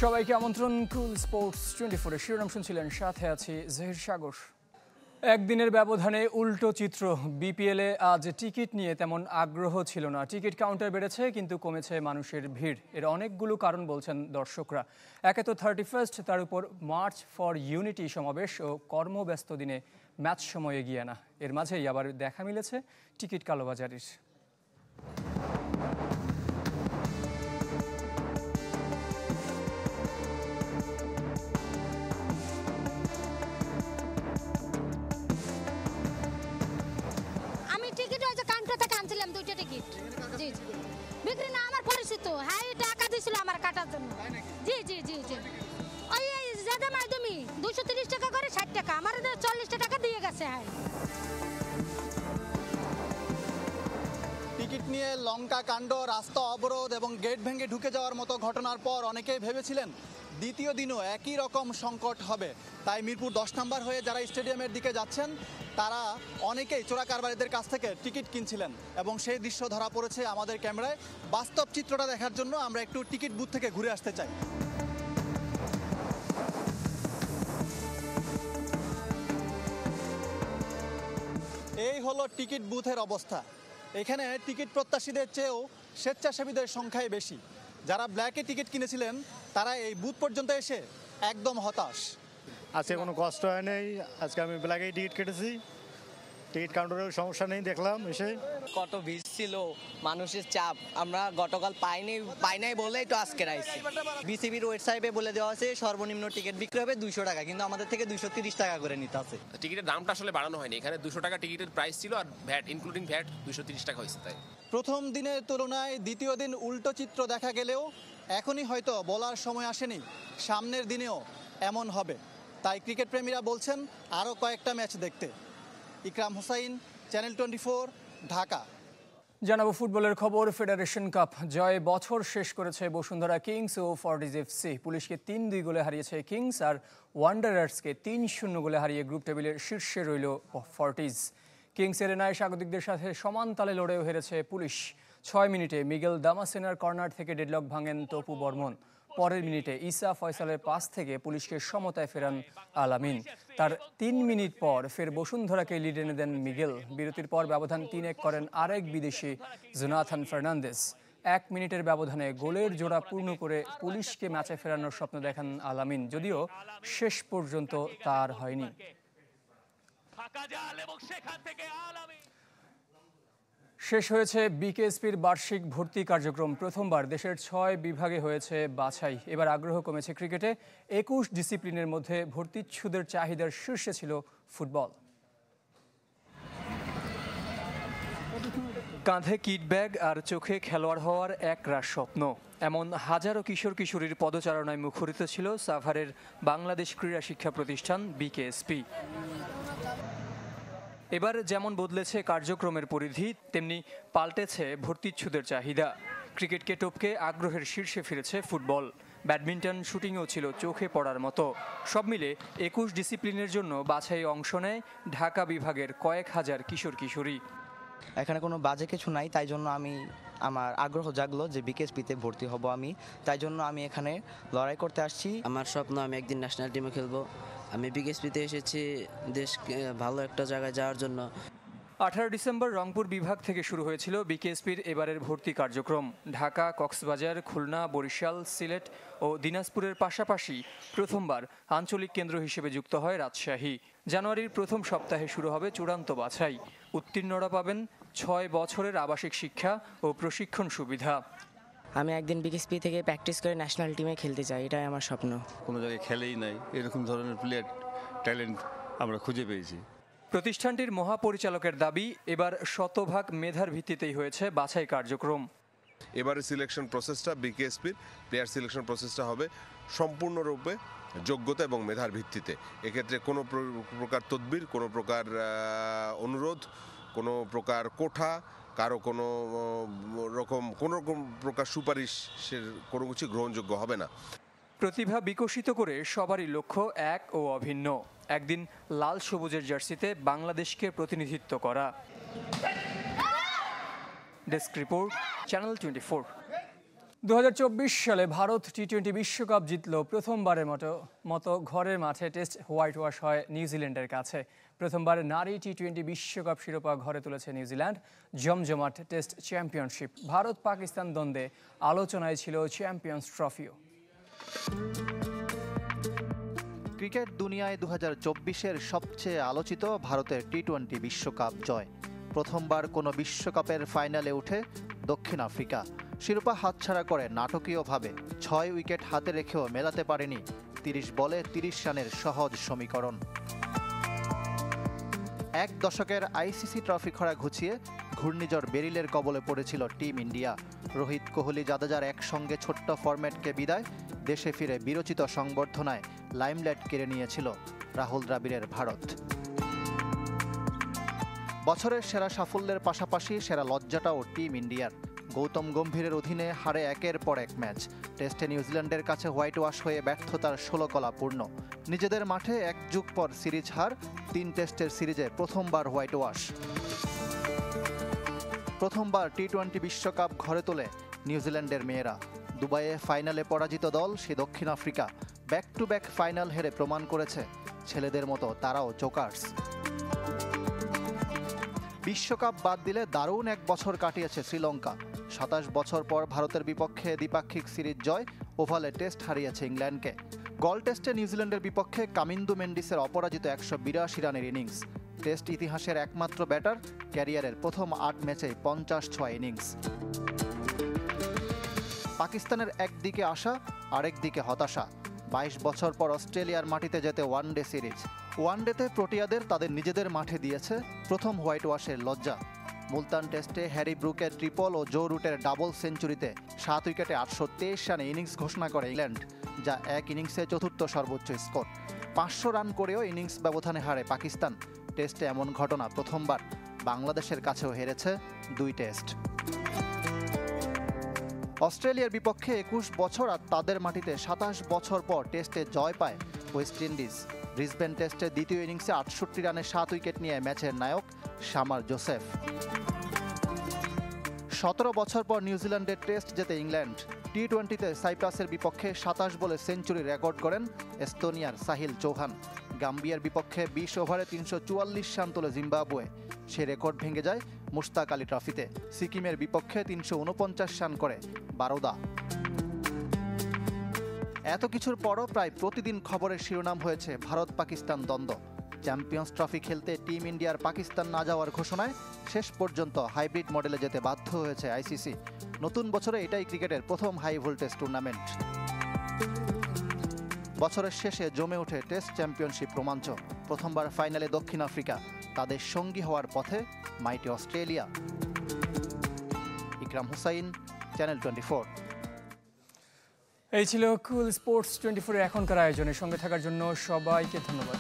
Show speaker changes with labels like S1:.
S1: সবাইকে আমন্ত্রণ কুল স্পোর্টস 24 শিরোনাম শুনছিলেন, সাথে আছি জহির সাগর। একদিনের ব্যবধানে উল্টো চিত্র। বিপিএলে আজ টিকিট নিয়ে তেমন আগ্রহ ছিল না। টিকিট কাউন্টার বেড়েছে কিন্তু কমেছে মানুষের ভিড়। এর অনেকগুলো কারণ বলছেন দর্শকরা। একে তো 31st, তার উপর মার্চ ফর ইউনিটি সমাবেশ ও কর্মব্যস্ত দিনে ম্যাচ সময় এগিয়ে না। এর মাঝেই আবার দেখা মিলেছে টিকিট কালোবাজারির।
S2: বিক্রি না, আমার পরিচিত। হ্যাঁ, টাকা দিয়েছিল আমার কাটার জন্য। জি জি জি জি ওই যাদের মাধ্যমে 230 টাকা করে 60 টাকা, আমার 40 টাকা দিয়ে গেছে। হ্যাঁ,
S3: টিকিট নিয়ে লঙ্কা কাণ্ড, রাস্তা অবরোধ এবং গেট ভেঙে ঢুকে যাওয়ার মতো ঘটনার পর অনেকেই ভেবেছিলেন দ্বিতীয় দিনও একই রকম সংকট হবে। তাই মিরপুর 10 নম্বর হয়ে যারা স্টেডিয়ামের দিকে যাচ্ছেন তারা অনেকেই চোরা কারবারিদের কাছ থেকে টিকিট কিনছিলেন এবং সেই দৃশ্য ধরা পড়েছে আমাদের ক্যামেরায়। বাস্তব চিত্রটা দেখার জন্য আমরা একটু টিকিট বুথ থেকে ঘুরে আসতে চাই। এই হলো টিকিট বুথের অবস্থা। এখানে টিকিট প্রত্যাশীদের চেয়েও স্বেচ্ছাসেবীদের সংখ্যাই বেশি। যারা ব্ল্যাকে টিকিট কিনেছিলেন তারা এই বুথ পর্যন্ত এসে একদম হতাশ।
S4: আজকে কোনো কষ্ট হয় নাই, আজকে আমি ব্ল্যাকেই টিকিট কেটেছি। টিকিট কাউন্টারের সমস্যা নেই, দেখলাম এসে।
S5: কত ভিড় ছিল, মানুষের চাপ, আমরা গতকাল পাই নাই বলেই তো আজকে আইছি। বিসিবির ওয়েবসাইটে বলে দেওয়া আছে সর্বনিম্ন টিকিট বিক্রি হবে 200 টাকা, কিন্তু আমাদের থেকে 230 টাকা করে নিতে আছে।
S6: টিকিটের দামটা আসলে বাড়ানো হয়নি, এখানে 200 টাকা টিকিটের প্রাইস ছিল আর ভ্যাট ইনক্লুডিং ভ্যাট 230 টাকা হয়েছে। তাই
S3: প্রথম দিনের তুলনায় দ্বিতীয় দিন উল্টো চিত্র দেখা গেলেও এখনই হয়তো বলার সময় আসেনি সামনের দিনেও এমন হবে। তাই ক্রিকেট প্রেমীরা বলছেন আরও কয়েকটা ম্যাচ দেখতে। ইকরাম হোসাইন, চ্যানেল 24, ঢাকা।
S1: জানাবো ফুটবলের খবর। ফেডারেশন কাপ জয়ে বছর শেষ করেছে বসুন্ধরা কিংস ও ফর্টিজ এফসি। পুলিশকে 3-2 গোলে হারিয়েছে কিংস আর ওয়ান্ডারার্সকে 3-0 গোলে হারিয়ে গ্রুপ টেবিলের শীর্ষে রইল ফর্টিজ। কিংস এরেনায় স্বাগতিকদের সাথে সমান তালে লড়েও হেরেছে পুলিশ। 6 মিনিটে মিগেল দামাসেনার কর্নার থেকে ডেডলক ভাঙেন তপু বর্মন। পরের মিনিটে ইসা ফয়সালের পাস থেকে পুলিশকে সমতায় ফেরান আলামিন। তার 3 মিনিট পর ফের বসুন্ধরাকে লিড এনে দেন মিগেল। বিরতির পর ব্যবধান 3-1 করেন আরেক বিদেশি জোনাথন ফার্নান্দেজ। 1 মিনিটের ব্যবধানে গোলের জোড়া পূর্ণ করে পুলিশকে ম্যাচে ফেরানোর স্বপ্ন দেখান আলামিন, যদিও শেষ পর্যন্ত তার হয়নি। শেষ হয়েছে বিকেএসপির বার্ষিক ভর্তি কার্যক্রম। প্রথমবার দেশের 6 বিভাগে হয়েছে বাছাই। এবার আগ্রহ কমেছে ক্রিকেটে। 21 ডিসিপ্লিনের মধ্যে ভর্তিচ্ছুদের চাহিদার শীর্ষে ছিল ফুটবল। কাঁধে কিট ব্যাগ আর চোখে খেলোয়াড় হওয়ার একরাশ স্বপ্ন, এমন হাজারো কিশোর কিশোরীর পদচারণায় মুখরিত ছিল সাভারের বাংলাদেশ ক্রীড়া শিক্ষা প্রতিষ্ঠান বিকেএসপি। এবার যেমন বদলেছে কার্যক্রমের পরিধি, তেমনি পাল্টেছে ভর্তিচ্ছুদের চাহিদা। ক্রিকেটকে টপকে আগ্রহের শীর্ষে ফিরেছে ফুটবল। ব্যাডমিন্টন, শুটিংও ছিল চোখে পড়ার মতো। সব মিলে 21 ডিসিপ্লিনের জন্য বাছাই অংশ নেয় ঢাকা বিভাগের কয়েক হাজার কিশোর কিশোরী।
S7: এখানে কোনো বাজে কিছু নাই, তাই জন্য আমার আগ্রহ জাগলো যে বিকেএসপিতে ভর্তি হব আমি। তাই জন্য আমি এখানে লড়াই করতে আসছি।
S8: আমার স্বপ্ন আমি একদিন ন্যাশনাল টিমে খেলবো। আমি বিকেএসপিতে এসেছি দেশ ভালো একটা জায়গায় যাওয়ার জন্য।
S1: 18 ডিসেম্বর রংপুর বিভাগ থেকে শুরু হয়েছিল বিকেএসপির এবারের ভর্তি কার্যক্রম। ঢাকা, কক্সবাজার, খুলনা, বরিশাল, সিলেট ও দিনাজপুরের পাশাপাশি প্রথমবার আঞ্চলিক কেন্দ্র হিসেবে যুক্ত হয় রাজশাহী। জানুয়ারির প্রথম সপ্তাহে শুরু হবে চূড়ান্ত বাছাই। উত্তীর্ণরা পাবেন 6 বছরের আবাসিক শিক্ষা ও প্রশিক্ষণ সুবিধা।
S9: আমি একদিন বিকেএসপি থেকে প্র্যাকটিস করে ন্যাশনাল টিমে খেলতে চাই, এটাই আমার স্বপ্ন।
S10: কোনো জায়গায় খেলেই নাই, এরকম ধরনের প্লেয়ার ট্যালেন্ট আমরা খুঁজে পেয়েছি।
S1: প্রতিষ্ঠানটির মহাপরিচালকের দাবি, এবার শতভাগ মেধার ভিত্তিতেই হয়েছে বাছাই কার্যক্রম।
S11: এবারে সিলেকশন প্রসেসটা বিকেএসপির প্লেয়ার সিলেকশন প্রসেসটা হবে সম্পূর্ণরূপে যোগ্যতা এবং মেধার ভিত্তিতে। এক্ষেত্রে কোনো প্রকার তদবির, কোনো প্রকার অনুরোধ, কোনো প্রকার কোঠা, কারো কোনো রকম প্রকার সুপারিশের কোনো কিছু গ্রহণযোগ্য হবে না।
S1: প্রতিভা বিকশিত করে সবারই লক্ষ্য এক ও অভিন্ন, একদিন লাল সবুজের জার্সিতে বাংলাদেশকে প্রতিনিধিত্ব করা। Desk report, channel 24। 2024 সালে ভারত টি-20 বিশ্বকাপ জিতল। প্রথমবারের মতো ঘরের মাঠে টেস্ট হোয়াইট ওয়াশ হয় নিউজিল্যান্ডের কাছে। প্রথমবার নারী টি-20 বিশ্বকাপ শিরোপা ঘরে তুলেছে নিউজিল্যান্ড। জমজমাট টেস্ট চ্যাম্পিয়নশিপ। ভারত পাকিস্তান দ্বন্দ্বে আলোচনায় ছিল চ্যাম্পিয়ন্স ট্রফিও।
S3: ক্রিকেট দুনিয়ায় 2024-এর সবচেয়ে আলোচিত ভারতের টি-20 বিশ্বকাপ জয়। প্রথমবার কোনো বিশ্বকাপের ফাইনালে উঠে দক্ষিণ আফ্রিকা। শিরোপা হাতছাড়া করে নাটকীয়ভাবে 6 উইকেট হাতে রেখেও মেলাতে পারেনি 30 বলে 30 রানের সহজ সমীকরণ। এক দশকের আইসিসি ট্রফি খরা ঘুচিয়ে ঘূর্ণিঝড় বেরিলের কবলে পড়েছিল টিম ইন্ডিয়া। রোহিত, কোহলি, জাদেজার একসঙ্গে ছোট্ট ফরম্যাটকে বিদায়, দেশে ফিরে বিরচিত সংবর্ধনায় লাইমলাইট কেড়ে নিয়েছিল রাহুল দ্রাবিড়ের ভারত। বছরের সেরা সাফল্যের পাশাপাশি সেরা লজ্জাটাও টিম ইন্ডিয়ার। গৌতম গম্ভীরের অধীনে হারে একের পর এক ম্যাচ। টেস্টে নিউজিল্যান্ডের কাছে হোয়াইট ওয়াশ হয়ে ব্যর্থতার 16 কলা পূর্ণ। নিজেদের মাঠে এক যুগ পর সিরিজ হার। 3 টেস্টের সিরিজে প্রথমবার হোয়াইট ওয়াশ। প্রথমবার টি-20 বিশ্বকাপ ঘরে তোলে নিউজিল্যান্ডের মেয়েরা। দুবাইয়ে ফাইনালে পরাজিত দল সে দক্ষিণ Africa back to back final হেরে প্রমাণ করেছে ছেলেদের মতো তারাও জোকার্স। বিশ্বকাপ বাদ দিলে দারুণ এক বছর কাটিয়েছে শ্রীলঙ্কা। 27 বছর পর ভারতের বিপক্ষে দ্বিপাক্ষিক সিরিজ জয়। ওভালে টেস্ট হারিয়েছে ইংল্যান্ডকে। গল টেস্টে নিউজিল্যান্ডের বিপক্ষে কামিন্দু মেন্ডিসের অপরাজিত 182 রানের ইনিংস। টেস্ট ইতিহাসের একমাত্র ব্যাটার, ক্যারিয়ারের প্রথম 8 ম্যাচেই 50-6 ইনিংস। পাকিস্তানের একদিকে আশা, আরেকদিকে হতাশা। 22 বছর পর অস্ট্রেলিয়ার মাটিতে যেতে ওয়ানডে সিরিজ। ওয়ানডেতে প্রোটিয়াদের তাদের নিজেদের মাঠে দিয়েছে প্রথম হোয়াইট ওয়াশের লজ্জা। মুলতান টেস্টে হ্যারি ব্রুকের ট্রিপল ও জো রুটের ডাবল সেঞ্চুরিতে 7 উইকেটে 823 রানে ইনিংস ঘোষণা করে ইংল্যান্ড, যা এক ইনিংসে চতুর্থ সর্বোচ্চ স্কোর। 500 রান করেও ইনিংস ব্যবধানে হারে পাকিস্তান। টেস্টে এমন ঘটনা প্রথমবার। বাংলাদেশের কাছেও হেরেছে 2 টেস্ট। অস্ট্রেলিয়ার বিপক্ষে 21 বছর আর তাদের মাটিতে 27 বছর পর টেস্টে জয় পায় ওয়েস্ট ইন্ডিজ। ব্রিসবেন টেস্টের দ্বিতীয় ইনিংসে 68 রানে 7 উইকেট নিয়ে ম্যাচের নায়ক শামার জোসেফ। 17 বছর পর নিউজিল্যান্ডের টেস্ট জেতে ইংল্যান্ড। টি-20তে সাইপ্রাসের বিপক্ষে 27 বলে সেঞ্চুরি রেকর্ড করেন এস্তোনিয়ার সাহিল চৌহান। গাম্বিয়ার বিপক্ষে 20 ওভারে 344 রান তোলে জিম্বাবুয়ে। সে রেকর্ড ভেঙে যায় মুশতাক আলী ট্রফিতে। সিকিমের বিপক্ষে 349 রান করে বারোদা। এত কিছুর পরও প্রায় প্রতিদিন খবরের শিরোনাম হয়েছে ভারত পাকিস্তান দ্বন্দ্ব। চ্যাম্পিয়ন্স ট্রফি খেলতে টিম ইন্ডিয়ার পাকিস্তান না যাওয়ার ঘোষণায় শেষ পর্যন্ত হাইব্রিড মডেলে যেতে বাধ্য হয়েছে আইসিসি। নতুন বছরে এটাই ক্রিকেটের প্রথম হাই ভোল্টেজ টুর্নামেন্ট। বছরের শেষে জমে ওঠে টেস্ট চ্যাম্পিয়নশিপ রোমাঞ্চ। প্রথমবার ফাইনালে দক্ষিণ আফ্রিকা, তাদের সঙ্গী হওয়ার পথে মাইটি অস্ট্রেলিয়া। ইকরাম হুসাইন, চ্যানেল 24।
S1: এই ছিল কুল স্পোর্টস 24-এর এখনকার আয়োজনের সঙ্গে থাকার জন্য সবাইকে ধন্যবাদ।